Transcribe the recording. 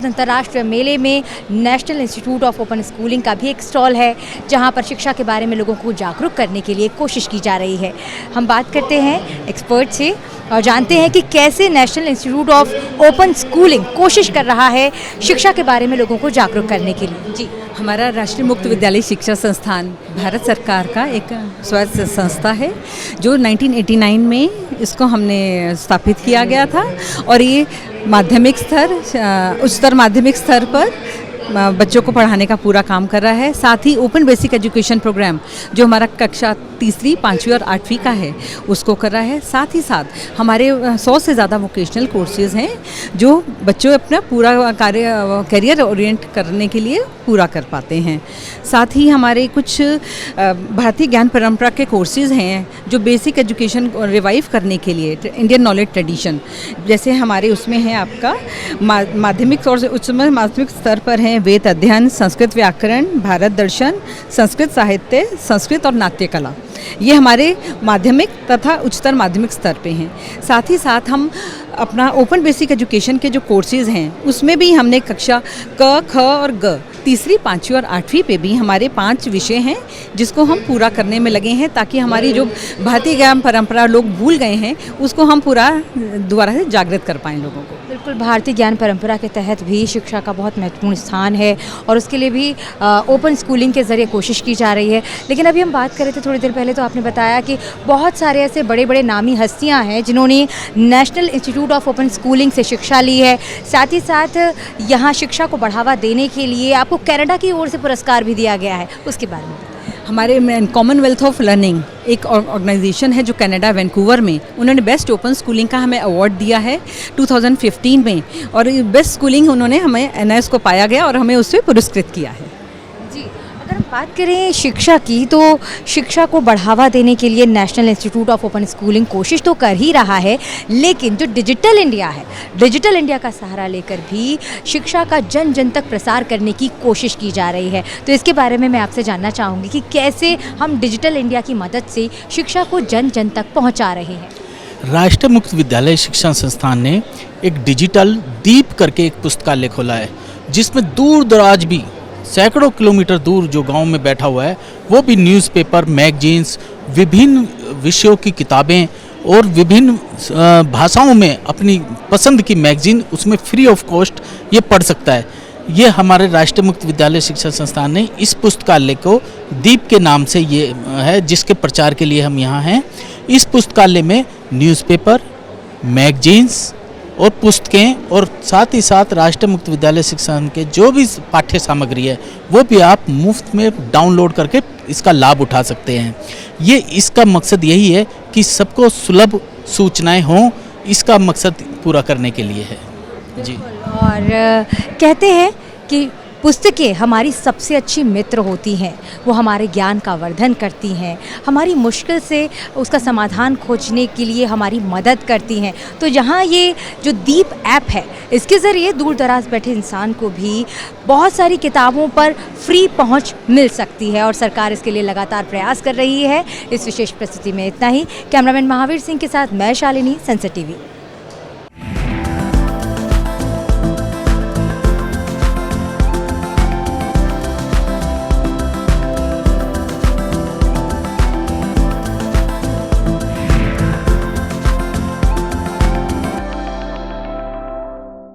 अंतर्राष्ट्रीय मेले में national institute of open schooling का भी एक स्टॉल है, जहां पर शिक्षा के बारे में लोगों को जागरूक करने के लिए कोशिश की जा रही है। हम बात करते हैं एक्सपर्ट से और जानते हैं कि कैसे national institute of open schooling कोशिश कर रहा है शिक्षा के बारे में लोगों को जागरूक करने के लिए। जी, हमारा राष्ट्रीय मुक्त विद्यालय शिक्षा संस्थान भारत सरकार का एक स्वायत्त संस्था है, जो 1989 में इसको हमने स्थापित किया गया था और ये माध्यमिक स्तर, उच्चतर माध्यमिक स्तर पर बच्चों को पढ़ाने का पूरा काम कर रहा है। साथ ही ओपन बेसिक एजुकेशन प्रोग्राम जो हमारा कक्षा तीसरी, पाँचवीं और आठवीं का है उसको कर रहा है। साथ ही साथ हमारे 100 से ज़्यादा वोकेशनल कोर्सेज़ हैं जो बच्चों अपना पूरा करियर ओरिएंट करने के लिए पूरा कर पाते हैं। साथ ही हमारे कुछ भारतीय ज्ञान परंपरा के कोर्सेज़ हैं जो बेसिक एजुकेशन रिवाइव करने के लिए, इंडियन नॉलेज ट्रेडिशन, जैसे हमारे उसमें है आपका माध्यमिक और उच्चतर माध्यमिक स्तर पर है वेद अध्ययन, संस्कृत व्याकरण, भारत दर्शन, संस्कृत साहित्य, संस्कृत और नाट्य कला। ये हमारे माध्यमिक तथा उच्चतर माध्यमिक स्तर पे हैं। साथ ही साथ हम अपना ओपन बेसिक एजुकेशन के जो कोर्सेज़ हैं उसमें भी हमने कक्षा क, ख और ग, तीसरी, पाँचवीं और आठवीं पे भी हमारे 5 विषय हैं जिसको हम पूरा करने में लगे हैं, ताकि हमारी जो भारतीय ज्ञान परंपरा लोग भूल गए हैं उसको हम पूरा दोबारा से जागृत कर पाएँ लोगों को। बिल्कुल, भारतीय ज्ञान परंपरा के तहत भी शिक्षा का बहुत महत्वपूर्ण स्थान है और उसके लिए भी ओपन स्कूलिंग के ज़रिए कोशिश की जा रही है। लेकिन अभी हम बात कर रहे थे थोड़ी देर पहले, तो आपने बताया कि बहुत सारे ऐसे बड़े बड़े नामी हस्तियां हैं जिन्होंने national institute of open schooling से शिक्षा ली है। साथ ही साथ यहाँ शिक्षा को बढ़ावा देने के लिए आपको कनाडा की ओर से पुरस्कार भी दिया गया है, उसके बारे में हमारे कॉमनवेल्थ ऑफ लर्निंग एक ऑर्गेनाइजेशन है जो कनाडा वैंकूवर में, उन्होंने बेस्ट ओपन स्कूलिंग का हमें अवार्ड दिया है 2015 में, और बेस्ट स्कूलिंग उन्होंने हमें NIS को पाया गया और हमें उससे पुरस्कृत किया है। जी, अगर हम बात करें शिक्षा की, तो शिक्षा को बढ़ावा देने के लिए national institute of open schooling कोशिश तो कर ही रहा है, लेकिन जो डिजिटल इंडिया है, डिजिटल इंडिया का सहारा लेकर भी शिक्षा का जन जन तक प्रसार करने की कोशिश की जा रही है। तो इसके बारे में मैं आपसे जानना चाहूँगी कि कैसे हम डिजिटल इंडिया की मदद से शिक्षा को जन जन तक पहुँचा रहे हैं। राष्ट्रीय मुक्त विद्यालय शिक्षा संस्थान ने एक डिजिटल दीप करके एक पुस्तकालय खोला है, जिसमें दूर दराज भी सैकड़ों किलोमीटर दूर जो गांव में बैठा हुआ है वो भी न्यूज़पेपर, मैगजीन्स, विभिन्न विषयों की किताबें और विभिन्न भाषाओं में अपनी पसंद की मैगजीन उसमें फ्री ऑफ कॉस्ट ये पढ़ सकता है। ये हमारे राष्ट्रीय मुक्त विद्यालय शिक्षा संस्थान ने इस पुस्तकालय को दीप के नाम से ये है, जिसके प्रचार के लिए हम यहाँ हैं। इस पुस्तकालय में न्यूज़पेपर, मैगजीन्स और पुस्तकें और साथ ही साथ राष्ट्रीय मुक्त विद्यालय शिक्षा के जो भी पाठ्य सामग्री है वो भी आप मुफ्त में डाउनलोड करके इसका लाभ उठा सकते हैं। ये इसका मकसद यही है कि सबको सुलभ सूचनाएं हों, इसका मकसद पूरा करने के लिए है। जी, और कहते हैं कि पुस्तकें हमारी सबसे अच्छी मित्र होती हैं, वो हमारे ज्ञान का वर्धन करती हैं, हमारी मुश्किल से उसका समाधान खोजने के लिए हमारी मदद करती हैं। तो यहाँ ये जो दीप ऐप है, इसके ज़रिए दूर दराज बैठे इंसान को भी बहुत सारी किताबों पर फ्री पहुँच मिल सकती है और सरकार इसके लिए लगातार प्रयास कर रही है। इस विशेष प्रस्तुति में इतना ही। कैमरामैन महावीर सिंह के साथ मैं शालिनी, सनसेट TV।